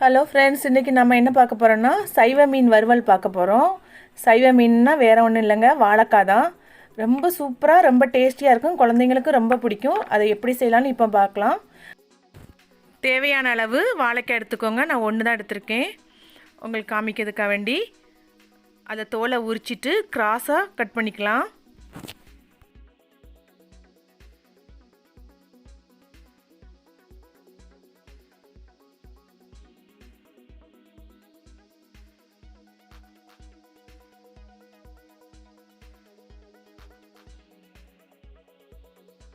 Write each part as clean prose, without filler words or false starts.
Hello friends, இன்றைக்கி நம்ம என்ன பார்க்க போகிறோன்னா சைவ மீன் வறுவல் பார்க்க போகிறோம். சைவ மீன்னா வேறு ஒன்றும் இல்லைங்க, வாழைக்காய் தான். ரொம்ப சூப்பராக ரொம்ப டேஸ்டியாக இருக்கும், குழந்தைங்களுக்கு ரொம்ப பிடிக்கும். அதை எப்படி செய்யலான்னு இப்போ பார்க்கலாம். தேவையான அளவு வாழைக்காய் எடுத்துக்கோங்க. நான் ஒன்று தான் எடுத்திருக்கேன் உங்களுக்கு காமிக்கிறதுக்காக வேண்டி. அதை தோலை உரிச்சிட்டு கிராஸாக கட் பண்ணிக்கலாம்.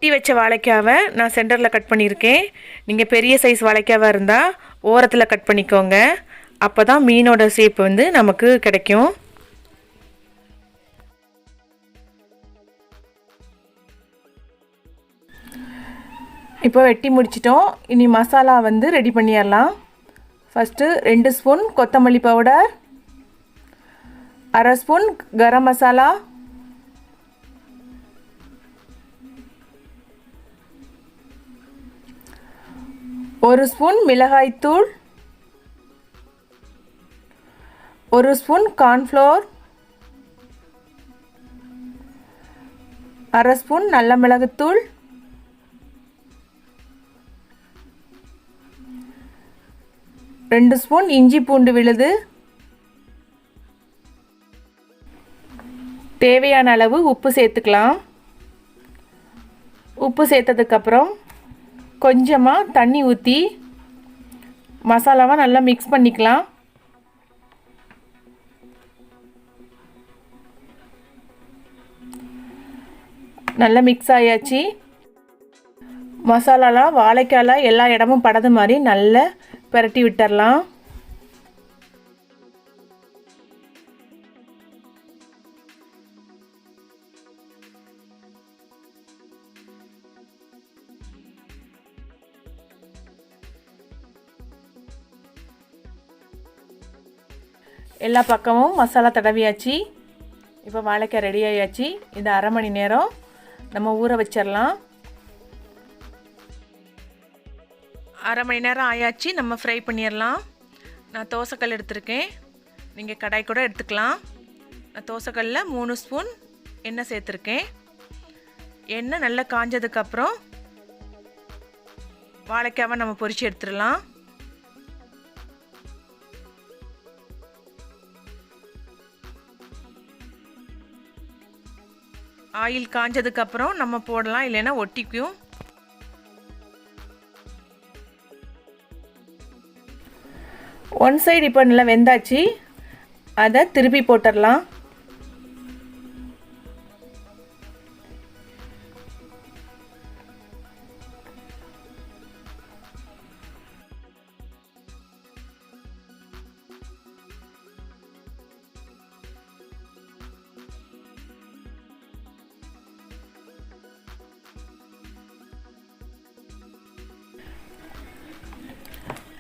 வெட்டி வச்ச வாழைக்காவை நான் சென்டரில் கட் பண்ணியிருக்கேன். நீங்கள் பெரிய சைஸ் வாழைக்காவாக இருந்தால் ஓரத்தில் கட் பண்ணிக்கோங்க. அப்போ தான் மீனோட ஷேப் வந்து நமக்கு கிடைக்கும். இப்போ வெட்டி முடிச்சிட்டோம். இனி மசாலா வந்து ரெடி பண்ணிடலாம். ஃபஸ்ட்டு 2 ஸ்பூன் கொத்தமல்லி powder, 1/2 spoon garam masala, 1 spoon மிளகாய்த்தூள், 1 ஸ்பூன் கார்ன்ஃப்ளவர், 1/2 ஸ்பூன் நல்ல மிளகுத்தூள், 2 ஸ்பூன் இஞ்சி பூண்டு விழுது, தேவையான அளவு உப்பு சேர்த்துக்கலாம். உப்பு சேர்த்ததுக்கப்புறம் கொஞ்சமாக தண்ணி ஊற்றி மசாலாவை நல்லா மிக்ஸ் பண்ணிக்கலாம். நல்லா மிக்ஸ் ஆயாச்சு. மசாலாலாம் வாழைக்காயில் எல்லா இடமும் படாத மாதிரி நல்லா பிரட்டி விட்டுறலாம். எல்லா பக்கமும் மசாலா தடவியாச்சு. இப்போ வாழைக்காய் ரெடி ஆயாச்சு. இது 1/2 மணி நேரம் நம்ம ஊற வச்சிடலாம். 1/2 மணி நேரம் ஆயாச்சு. நம்ம ஃப்ரை பண்ணிடலாம். நான் தோசைக்கல் எடுத்திருக்கேன், நீங்கள் கடாய் கூட எடுத்துக்கலாம். நான் தோசைக்கல்லில் 3 ஸ்பூன் எண்ணெய் சேர்த்துருக்கேன். எண்ணெய் நல்லா காஞ்சதுக்கப்புறம் வாழைக்காவை நம்ம பொரித்து எடுத்துடலாம். ஆயில் காஞ்சதுக்கப்புறம் நம்ம போடலாம், இல்லைன்னா ஒட்டிக்கும். ஒன் சைடு இப்போ நல்லா வெந்தாச்சு. அதை திருப்பி போட்டுடலாம்.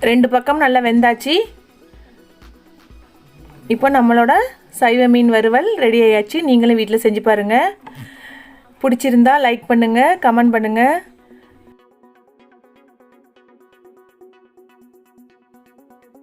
ரெண்டு பக்கம் நல்லா வெந்தாச்சு. இப்போ நம்மளோட சைவ மீன் வறுவல் ரெடி ஆயாச்சு. நீங்களும் வீட்டில் செஞ்சு பாருங்கள். பிடிச்சிருந்தா லைக் பண்ணுங்கள், கமெண்ட் பண்ணுங்கள்.